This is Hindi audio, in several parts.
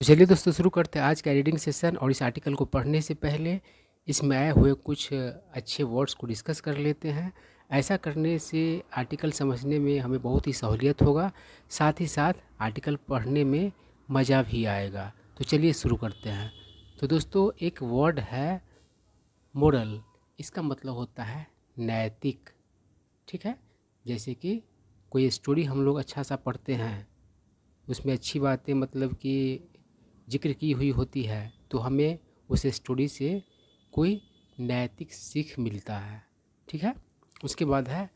तो चलिए दोस्तों शुरू करते हैं आज का रीडिंग सेशन। और इस आर्टिकल को पढ़ने से पहले इसमें आए हुए कुछ अच्छे वर्ड्स को डिस्कस कर लेते हैं। ऐसा करने से आर्टिकल समझने में हमें बहुत ही सहूलियत होगा, साथ ही साथ आर्टिकल पढ़ने में मज़ा भी आएगा। तो चलिए शुरू करते हैं। तो दोस्तों एक वर्ड है मोरल। इसका मतलब होता है नैतिक। ठीक है, जैसे कि कोई स्टोरी हम लोग अच्छा सा पढ़ते हैं, उसमें अच्छी बातें मतलब कि जिक्र की हुई होती है, तो हमें उस स्टोरी से कोई नैतिक सीख मिलता है। ठीक है, उसके बाद है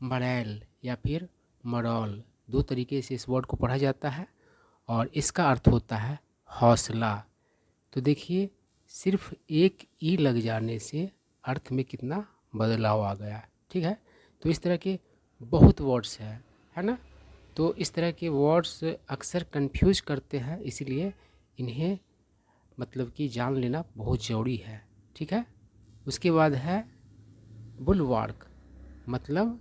मरैल या फिर मरौल। दो तरीके से इस वर्ड को पढ़ा जाता है और इसका अर्थ होता है हौसला। तो देखिए, सिर्फ एक ई लग जाने से अर्थ में कितना बदलाव आ गया। ठीक है, तो इस तरह के बहुत वर्ड्स हैं, है ना। तो इस तरह के वर्ड्स अक्सर कंफ्यूज करते हैं, इसीलिए इन्हें मतलब कि जान लेना बहुत ज़रूरी है। ठीक है, उसके बाद है बुलवार्क। मतलब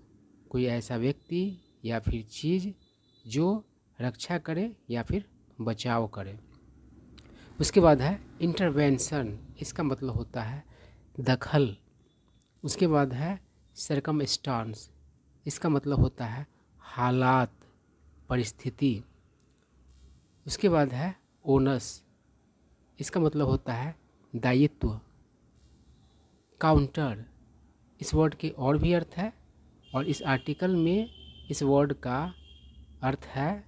कोई ऐसा व्यक्ति या फिर चीज़ जो रक्षा करे या फिर बचाव करे। उसके बाद है इंटरवेंशन। इसका मतलब होता है दखल। उसके बाद है सरकमस्टांस। इसका मतलब होता है हालात, परिस्थिति। उसके बाद है ओनस। इसका मतलब होता है दायित्व। काउंटर, इस वर्ड के और भी अर्थ है, और इस आर्टिकल में इस वर्ड का अर्थ है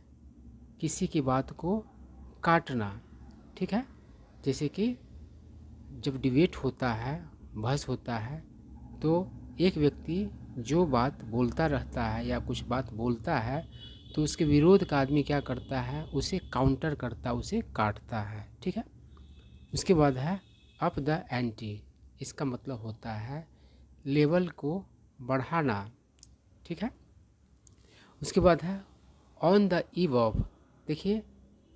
किसी की बात को काटना। ठीक है, जैसे कि जब डिबेट होता है, बहस होता है, तो एक व्यक्ति जो बात बोलता रहता है या कुछ बात बोलता है, तो उसके विरोध का आदमी क्या करता है, उसे काउंटर करता है, उसे काटता है। ठीक है, उसके बाद है अप द एंटी। इसका मतलब होता है लेवल को बढ़ाना। ठीक है, उसके बाद है ऑन द ईव ऑफ। देखिए,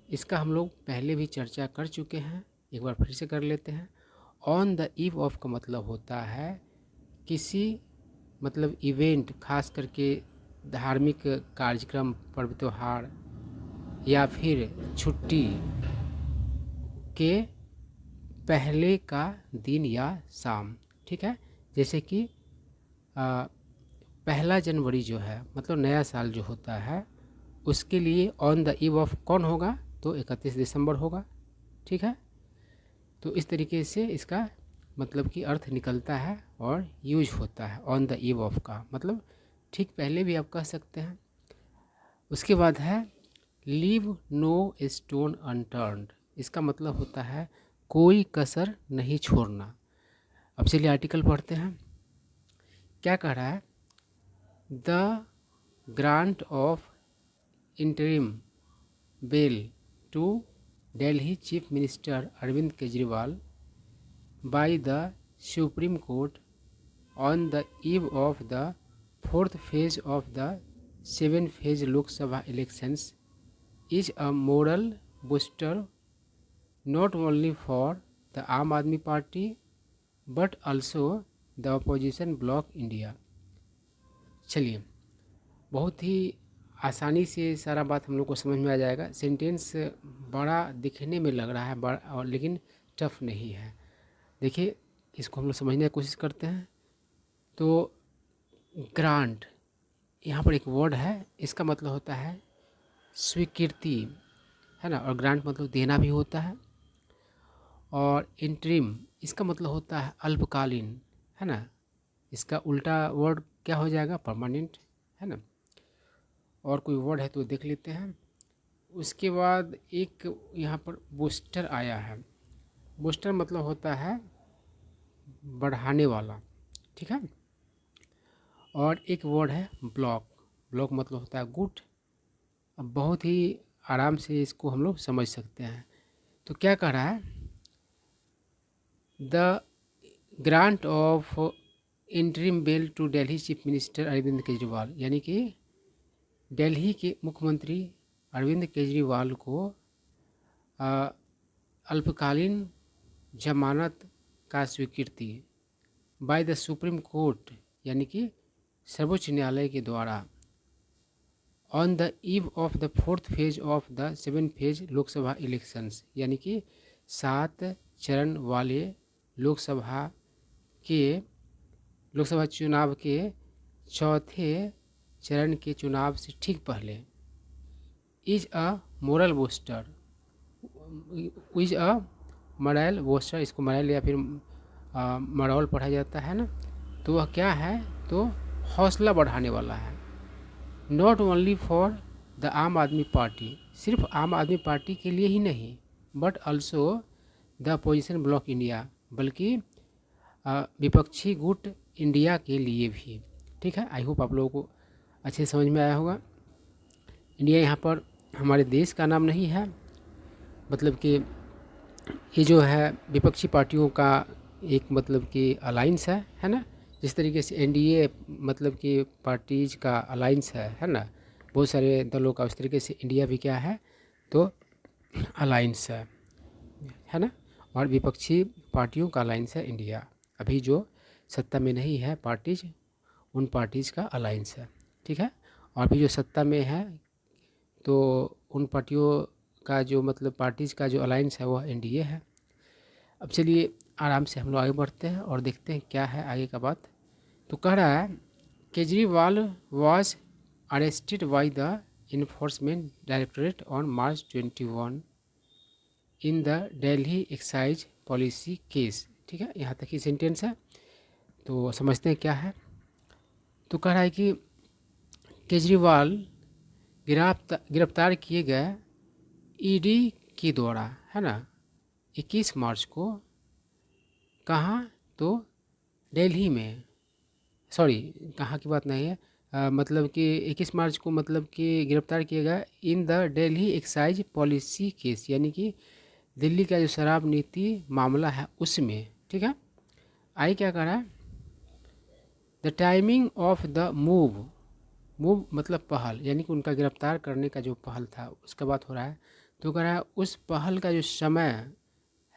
इसका हम लोग पहले भी चर्चा कर चुके हैं, एक बार फिर से कर लेते हैं। ऑन द ईव ऑफ का मतलब होता है किसी मतलब इवेंट, खास करके धार्मिक कार्यक्रम, पर्व त्योहार या फिर छुट्टी के पहले का दिन या शाम। ठीक है, जैसे कि पहला जनवरी जो है मतलब नया साल जो होता है, उसके लिए ऑन द ईव ऑफ कौन होगा, तो 31 दिसंबर होगा। ठीक है, तो इस तरीके से इसका मतलब कि अर्थ निकलता है और यूज होता है ऑन द ईव ऑफ का मतलब ठीक पहले भी आप कह सकते हैं। उसके बाद है लीव नो स्टोन अनटर्न्ड। इसका मतलब होता है कोई कसर नहीं छोड़ना। अब चलिए आर्टिकल पढ़ते हैं, क्या कह रहा है। The grant of interim bail to Delhi chief minister Arvind Kejriwal by the Supreme Court on the eve of the fourth phase of the seven-phase Lok Sabha elections is a moral booster not only for the Aam Aadmi Party but also the opposition bloc India। चलिए, बहुत ही आसानी से सारा बात हम लोग को समझ में आ जाएगा। सेंटेंस बड़ा दिखने में लग रहा है बड़ा, और लेकिन टफ नहीं है। देखिए, इसको हम लोग समझने की कोशिश करते हैं। तो ग्रांट, यहाँ पर एक वर्ड है, इसका मतलब होता है स्वीकृति, है ना। और ग्रांट मतलब देना भी होता है। और इंटरिम, इसका मतलब होता है अल्पकालीन, है ना। इसका उल्टा वर्ड क्या हो जाएगा, परमानेंट, है ना। और कोई वर्ड है तो देख लेते हैं। उसके बाद एक यहाँ पर बूस्टर आया है। बूस्टर मतलब होता है बढ़ाने वाला। ठीक है, और एक वर्ड है ब्लॉक। ब्लॉक मतलब होता है गुट। अब बहुत ही आराम से इसको हम लोग समझ सकते हैं। तो क्या कह रहा है, the grant of interim bail to Delhi chief minister Arvind Kejriwal, यानी कि दिल्ली के मुख्यमंत्री अरविंद केजरीवाल को अल्पकालीन जमानत का स्वीकृति बाय द सुप्रीम कोर्ट, यानी कि सर्वोच्च न्यायालय के द्वारा on the eve of the 4th phase of the 7th phase Lok Sabha elections, यानी कि 7 चरण वाले लोकसभा चुनाव के चौथे चरण के चुनाव से ठीक पहले is a moral booster, is a moral booster, इसको मॉरल या फिर मॉरल पढ़ा जाता है ना, तो वह क्या है, तो हौसला बढ़ाने वाला है। नॉट ओनली फॉर द आम आदमी पार्टी, सिर्फ आम आदमी पार्टी के लिए ही नहीं, but also the opposition block India, बल्कि विपक्षी गुट इंडिया के लिए भी। ठीक है, आई होप आप लोगों को अच्छे समझ में आया होगा। इंडिया यहाँ पर हमारे देश का नाम नहीं है, मतलब कि ये जो है विपक्षी पार्टियों का एक मतलब कि अलाइंस है ना, जिस तरीके से एनडीए मतलब कि पार्टीज का अलाइंस है ना, बहुत सारे दलों का, उस तरीके से इंडिया भी क्या है, तो अलाइंस है ना, और विपक्षी पार्टियों का अलाइंस है इंडिया। अभी जो सत्ता में नहीं है पार्टीज, उन पार्टीज़ का अलाइंस है। ठीक है, और अभी जो सत्ता में है तो उन पार्टियों का जो मतलब पार्टीज़ का जो अलाइंस है वह एनडीए है। अब चलिए आराम से हम लोग आगे बढ़ते हैं और देखते हैं क्या है आगे का बात। तो कह रहा है Kejriwal was arrested by the enforcement directorate on March 21 in the Delhi excise policy case. ठीक है, यहाँ तक ही सेंटेंस है, तो समझते हैं क्या है। तो कह रहा है कि केजरीवाल गिरफ्तार किए गए ईडी के द्वारा, है ना, 21 मार्च को, कहाँ, तो दिल्ली में, सॉरी कहाँ की बात नहीं है, मतलब कि 21 मार्च को मतलब कि गिरफ्तार किया गया in the Delhi excise policy case, यानी कि दिल्ली का जो शराब नीति मामला है उसमें। ठीक है, आई क्या कह रहा है, the timing of the move मतलब पहल, यानी कि उनका गिरफ्तार करने का जो पहल था उसका बात हो रहा है। तो कह रहा है उस पहल का जो समय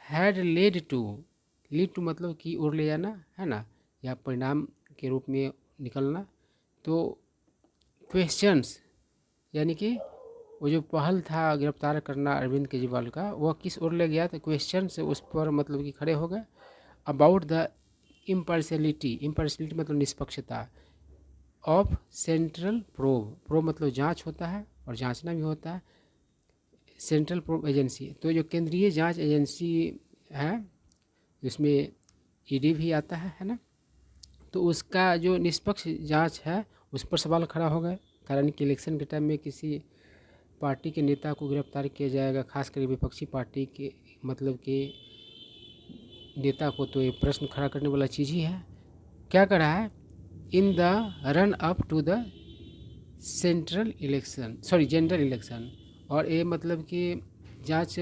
हैड लीड टू मतलब कि ओर ले जाना, है ना, या परिणाम के रूप में निकलना। तो क्वेश्चंस, यानी कि वो जो पहल था गिरफ्तार करना अरविंद केजरीवाल का, वह किस ओर ले गया, तो क्वेश्चन से उस पर मतलब कि खड़े हो गए अबाउट द इम्पार्शियलिटी मतलब निष्पक्षता ऑफ सेंट्रल प्रोब मतलब जांच होता है और जांचना भी होता है, सेंट्रल प्रोब एजेंसी, तो जो केंद्रीय जांच एजेंसी है जिसमें ईडी भी आता है ना, तो उसका जो निष्पक्ष जांच है उस पर सवाल खड़ा हो गए। कारण कि इलेक्शन के टाइम में किसी पार्टी के नेता को गिरफ्तार किया जाएगा, खासकर विपक्षी पार्टी के मतलब के नेता को, तो ये प्रश्न खड़ा करने वाला चीज़ ही है। क्या कर रहा है, in the run up to the general election, और ये मतलब कि जांच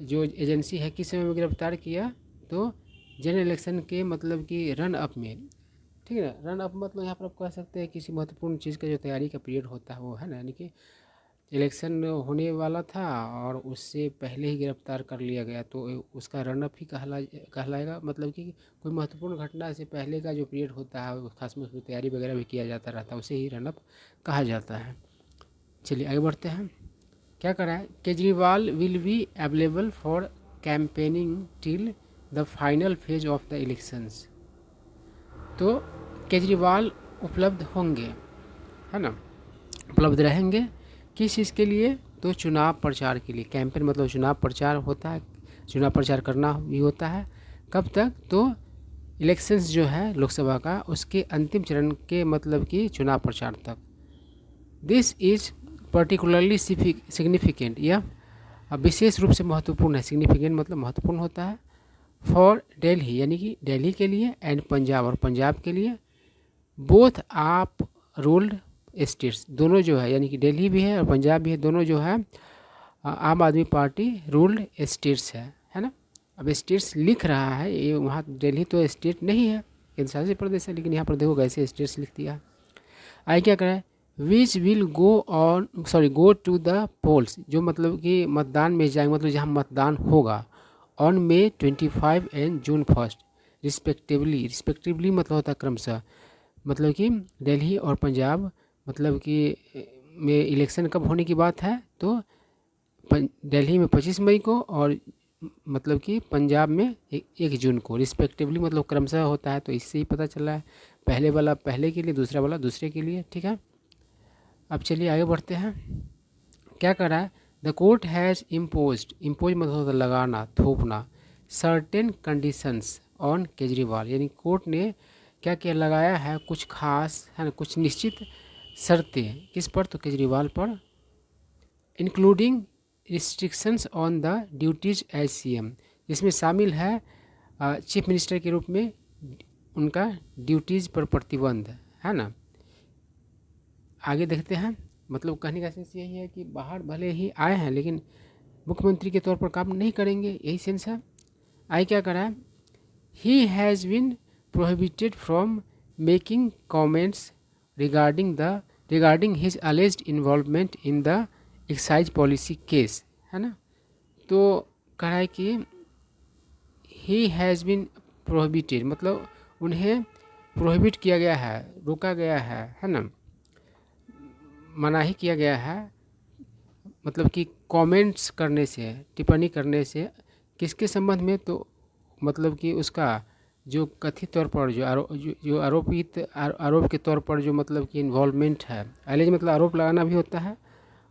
जो एजेंसी है किस समय में गिरफ्तार किया, तो जनरल इलेक्शन के मतलब कि रन अप में। ठीक है ना, रन अप मतलब यहाँ पर आप कह सकते हैं किसी महत्वपूर्ण चीज़ का जो तैयारी का पीरियड होता है वो, है ना, यानी कि इलेक्शन होने वाला था और उससे पहले ही गिरफ्तार कर लिया गया, तो उसका रनअप ही कहलाएगा। मतलब कि कोई महत्वपूर्ण घटना से पहले का जो पीरियड होता है खास में उसमें तैयारी वगैरह भी किया जाता रहता है, उसे ही रनअप कहा जाता है। चलिए आगे बढ़ते हैं। क्या कर रहा है, Kejriwal will be available for campaigning till the final phase of the elections. तो केजरीवाल उपलब्ध होंगे, है ना, उपलब्ध रहेंगे किस चीज़ के लिए, तो चुनाव प्रचार के लिए। कैंपेन मतलब चुनाव प्रचार होता है, चुनाव प्रचार करना भी होता है। कब तक, तो इलेक्शंस जो है लोकसभा का उसके अंतिम चरण के मतलब कि चुनाव प्रचार तक। दिस इज़ पर्टिकुलरली सिग्निफिकेंट, यह विशेष रूप से महत्वपूर्ण है। सिग्निफिकेंट मतलब महत्वपूर्ण होता है फॉर दिल्ली, यानी कि दिल्ली के लिए, एंड पंजाब और पंजाब के लिए, बोथ आप रूल्ड स्टेट्स, दोनों जो है, यानी कि दिल्ली भी है और पंजाब भी है, दोनों जो है आम आदमी पार्टी रूल्ड स्टेट्स है ना। अब स्टेट्स लिख रहा है ये, वहाँ दिल्ली तो स्टेट नहीं है, केंद्र शासित प्रदेश है, लेकिन यहाँ पर देखो कैसे स्टेट्स लिख दिया। आगे क्या करें, which will go to the polls, जो मतलब कि मतदान में जाएंगे, मतलब जहाँ मतदान होगा, on May 25 and June 1 respectively मतलब होता है क्रमशः, मतलब कि दिल्ली और पंजाब मतलब कि में इलेक्शन कब होने की बात है, तो दिल्ली में 25 मई को और मतलब कि पंजाब में 1 जून को रिस्पेक्टिवली, मतलब क्रमशः होता है। तो इससे ही पता चला है, पहले वाला पहले के लिए, दूसरा वाला दूसरे के लिए। ठीक है, अब चलिए आगे बढ़ते हैं। क्या कर रहा है, द कोर्ट हैज़ इम्पोज मतलब होता है लगाना, थोपना, सर्टेन कंडीशंस ऑन केजरीवाल, यानी कोर्ट ने क्या क्या लगाया है, कुछ खास है ना, कुछ निश्चित शर्तें किस पर, तो केजरीवाल पर, including restrictions on the duties as CM, जिसमें शामिल है चीफ मिनिस्टर के रूप में उनका ड्यूटीज़ पर प्रतिबंध, है ना। आगे देखते हैं, मतलब कहने का सेंस यही है कि बाहर भले ही आए हैं लेकिन मुख्यमंत्री के तौर पर काम नहीं करेंगे, यही सेंस है। आगे क्या करा है, he has been prohibited from making comments regarding his alleged involvement in the excise policy case, है ना। तो कहा है कि ही हैज़ बीन प्रोहिबिटेड, मतलब उन्हें प्रोहिबिट किया गया है, रोका गया है ना, मनाही किया गया है, मतलब कि कमेंट्स करने से, टिप्पणी करने से, किसके संबंध में, तो मतलब कि उसका जो कथित तौर पर जो आरोप के तौर पर जो मतलब कि इन्वॉल्वमेंट है, एलेज मतलब आरोप लगाना भी होता है,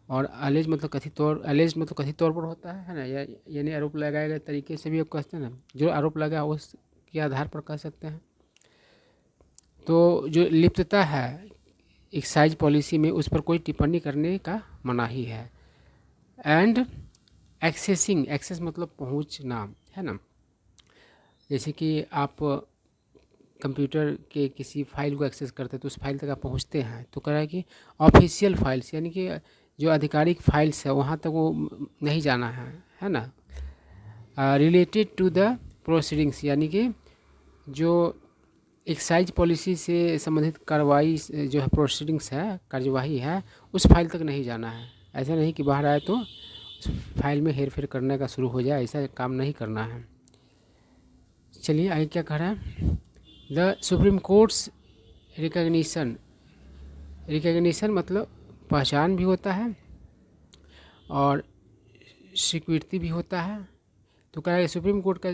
और एलेज मतलब कथित तौर पर होता है ना, यानी आरोप लगाए गए तरीके से भी आप कहते हैं ना, जो आरोप लगा उसके आधार पर कह सकते हैं। तो जो लिप्तता है एक्साइज पॉलिसी में, उस पर कोई टिप्पणी करने का मनाही है। एंड एक्सेस मतलब पहुंचना, है ना, जैसे कि आप कंप्यूटर के किसी फाइल को एक्सेस करते हैं तो उस फाइल तक आप पहुंचते हैं, तो कह रहा है कि ऑफिशियल फाइल्स, यानी कि जो आधिकारिक फाइल्स है वहाँ तक वो नहीं जाना है ना। रिलेटेड टू द प्रोसीडिंग्स, यानी कि जो एक्साइज पॉलिसी से संबंधित कार्रवाई जो है, प्रोसीडिंग्स है, कार्यवाही है, उस फाइल तक नहीं जाना है। ऐसा नहीं कि बाहर आए तो उस फाइल में हेर फेर करने का शुरू हो जाए, ऐसा काम नहीं करना है। चलिए आगे क्या कह रहा है, द सुप्रीम कोर्ट्स रिकग्निशन मतलब पहचान भी होता है और स्वीकृति भी होता है। तो कह रहा है सुप्रीम कोर्ट का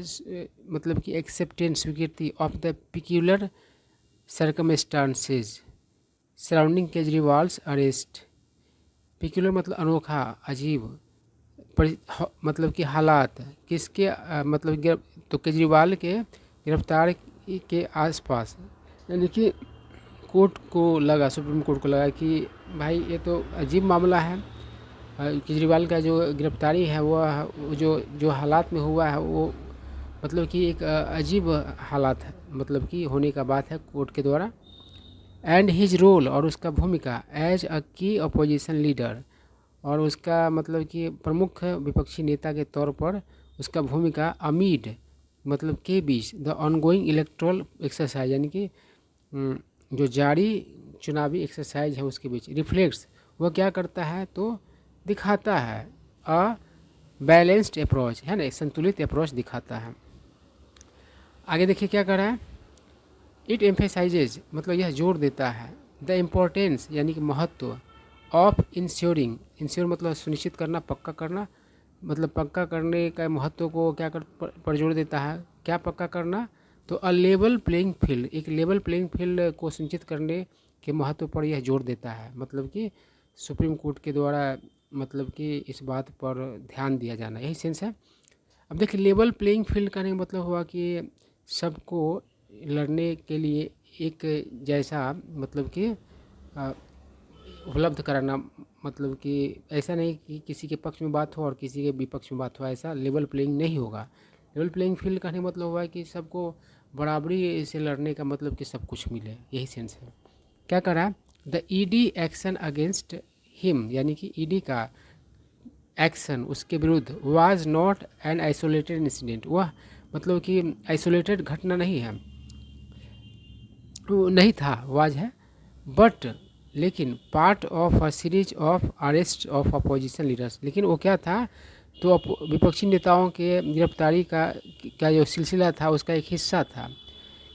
मतलब कि एक्सेप्टेंस, स्वीकृति of the peculiar circumstances surrounding Kejriwal's arrest. Peculiar मतलब अनोखा, अजीब, मतलब कि हालात किसके मतलब तो केजरीवाल के गिरफ्तार के आसपास, यानी कि कोर्ट को लगा, सुप्रीम कोर्ट को लगा कि भाई ये तो अजीब मामला है, केजरीवाल का जो गिरफ्तारी है वो जो हालात में हुआ है वो मतलब कि एक अजीब हालात है, मतलब कि होने का बात है कोर्ट के द्वारा। एंड हिज रोल, और उसका भूमिका एज अ की अपोजिशन लीडर, और उसका मतलब कि प्रमुख विपक्षी नेता के तौर पर उसका भूमिका अमीड मतलब के बीच द ऑनगोइंग इलेक्ट्रल एक्सरसाइज, यानी कि जो जारी चुनावी एक्सरसाइज है उसके बीच, रिफ्लेक्ट्स वह क्या करता है, तो दिखाता है अ बैलेंस्ड अप्रोच, है ना, एक संतुलित अप्रोच दिखाता है। आगे देखिए क्या कर रहा है, इट एम्फेसाइजेज मतलब यह जोर देता है, द इम्पोर्टेंस यानी कि महत्व, ऑफ इंश्योर मतलब सुनिश्चित करना, पक्का करना, मतलब पक्का करने का महत्व को क्या पर जोर देता है, क्या पक्का करना, तो अ लेवल प्लेइंग फील्ड, एक लेवल प्लेइंग फील्ड को सुनिश्चित करने के महत्व पर यह जोर देता है, मतलब कि सुप्रीम कोर्ट के द्वारा मतलब कि इस बात पर ध्यान दिया जाना, यही सेंस है। अब देखिए लेवल प्लेइंग फील्ड का मतलब हुआ कि सबको लड़ने के लिए एक जैसा मतलब कि उपलब्ध कराना, मतलब कि ऐसा नहीं कि किसी के पक्ष में बात हो और किसी के विपक्ष में बात हो, ऐसा लेवल प्लेइंग नहीं होगा। लेवल प्लेइंग फील्ड का मतलब हुआ है कि सबको बराबरी से लड़ने का मतलब कि सब कुछ मिले, यही सेंस है। क्या करा, the ED action against him, यानी कि ईडी का एक्शन उसके विरुद्ध was not an isolated incident, वह मतलब कि आइसोलेटेड घटना नहीं है, नहीं था, वाज है, बट लेकिन part of a series of arrest of opposition leaders, लेकिन वो क्या था, तो विपक्षी नेताओं के गिरफ्तारी का जो सिलसिला था उसका एक हिस्सा था,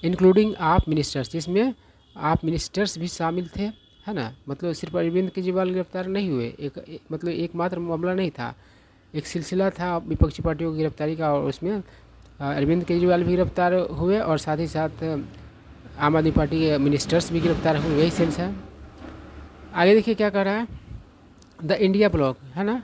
इंक्लूडिंग आप मिनिस्टर्स, जिसमें आप मिनिस्टर्स भी शामिल थे, है ना। मतलब सिर्फ अरविंद केजरीवाल गिरफ्तार नहीं हुए, मतलब एकमात्र मामला नहीं था, एक सिलसिला था विपक्षी पार्टियों की गिरफ्तारी का, और उसमें अरविंद केजरीवाल भी गिरफ्तार हुए और साथ ही साथ आम आदमी पार्टी के मिनिस्टर्स भी गिरफ्तार हुए, यही सेंस है। आगे देखिए क्या कह रहा है, द इंडिया ब्लॉक है ना,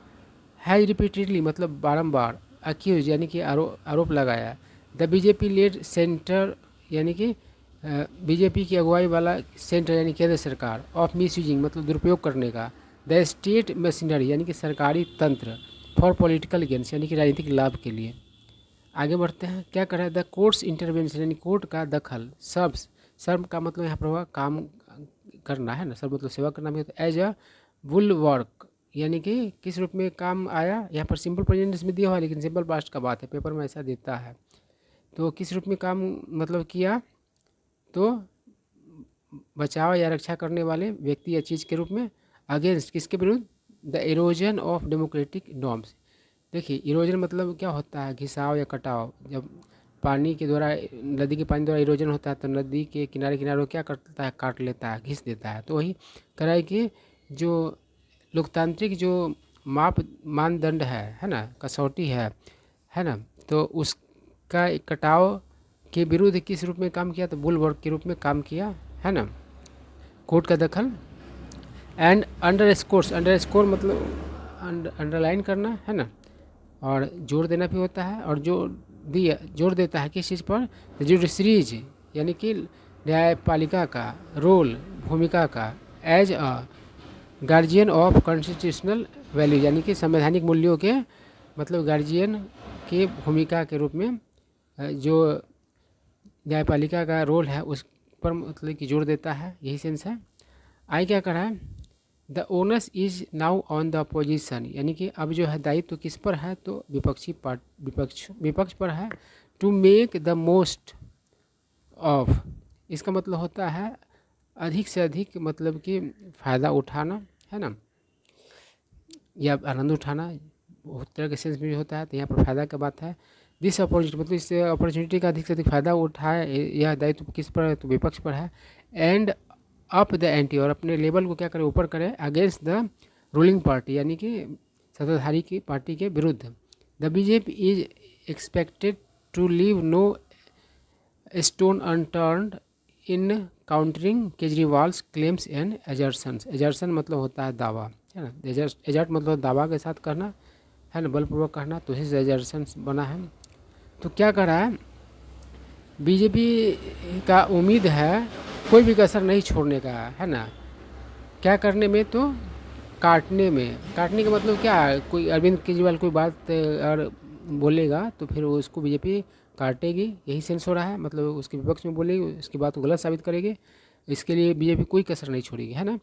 हैज रिपीटेडली मतलब बारंबार अक्यूज यानी कि आरोप लगाया द बीजेपी लेड सेंटर यानी कि बीजेपी की अगुवाई वाला सेंटर यानी केंद्र सरकार ऑफ मिस यूजिंग मतलब दुरुपयोग करने का द स्टेट मशीनरी यानी कि सरकारी तंत्र फॉर पॉलिटिकल गेन्स यानी कि राजनीतिक लाभ के लिए। आगे बढ़ते हैं, क्या कर रहा है, द कोर्ट्स इंटरवेंशन यानी कोर्ट का दखल, सर्व का मतलब यहाँ पर हुआ काम करना है ना, सर्व मतलब सेवा करना भी होता है। एज अ बुल वर्क यानी कि किस रूप में काम आया, यहाँ पर सिंपल प्रेजेंट में दिया हुआ है लेकिन सिंपल पास्ट का बात है, पेपर में ऐसा देता है। तो किस रूप में काम मतलब किया, तो बचाव या रक्षा करने वाले व्यक्ति या चीज़ के रूप में, अगेंस्ट किसके विरुद्ध, the erosion of democratic norms. देखिए इरोजन मतलब क्या होता है, घिसाव या कटाव, जब पानी के द्वारा नदी के पानी द्वारा इरोजन होता है तो नदी के किनारे किनारे क्या करता है, काट लेता है, घिस देता है। तो वही कराई कि जो लोकतांत्रिक जो मानदंड है ना, कसौटी है ना, तो उसका कटाव के विरुद्ध किस रूप में काम किया, तो बुलवर्क के रूप में काम किया है ना, कोर्ट का दखल। एंड अंडर स्कोर मतलब अंडरलाइन करना है ना, और जोर देना भी होता है, और जोर देता है किस चीज़ पर, जुडिशरीज यानी कि न्यायपालिका का रोल भूमिका का, as a guardian of constitutional value यानी कि संवैधानिक मूल्यों के मतलब गार्जियन की भूमिका के रूप में जो न्यायपालिका का रोल है उस पर मतलब कि जोर देता है, यही सेंस है। आगे क्या कर रहा है, the onus is now on the opposition यानी कि अब जो है दायित्व तो किस पर है, तो विपक्ष पर है, to make the most of, इसका मतलब होता है अधिक से अधिक मतलब कि फ़ायदा उठाना है ना, या आनंद उठाना, बहुत तरह के सेंस में होता है, तो यहाँ पर फ़ायदा का बात है। दिस अपॉर्चुनिटी मतलब इस अपॉर्चुनिटी का अधिक से अधिक फ़ायदा उठाए, यह दायित्व तो किस पर है, तो विपक्ष पर है। एंड अप द एंटी और अपने लेवल को क्या करे, ऊपर करे, अगेंस्ट द रूलिंग पार्टी यानी कि सत्ताधारी की पार्टी के विरुद्ध। The BJP is expected to leave no stone unturned in countering Kejriwal's claims and assertions. Assertion मतलब होता है दावा है ना, एजर्ट मतलब दावा के साथ करना है ना, बलपूर्वक कहना, तो इसी से एजर्शन बना है। तो क्या कर रहा है, बीजेपी का उम्मीद है कोई भी कसर नहीं छोड़ने का है ना, क्या करने में, तो काटने का मतलब क्या है, कोई अरविंद केजरीवाल कोई बात और बोलेगा तो फिर उसको बीजेपी काटेगी, यही सेंस हो रहा है, मतलब उसके विपक्ष में बोलेगी, उसकी बात को गलत साबित करेगी, इसके लिए बीजेपी कोई कसर नहीं छोड़ेगी है ना।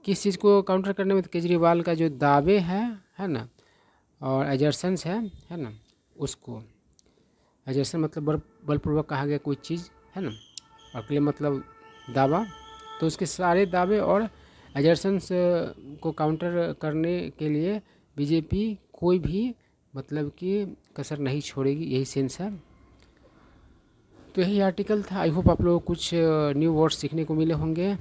किस चीज़ को काउंटर करने में, तो केजरीवाल का जो दावे है ना, और एजर्शंस है ना, उसको एजर्शन मतलब बलपूर्वक कहा गया कोई चीज़ है ना, और क्लेम मतलब दावा, तो उसके सारे दावे और एजर्शंस को काउंटर करने के लिए बीजेपी कोई भी मतलब कि कसर नहीं छोड़ेगी, यही सेंस है। तो यही आर्टिकल था, आई होप आप लोगों को कुछ न्यू वर्ड्स सीखने को मिले होंगे।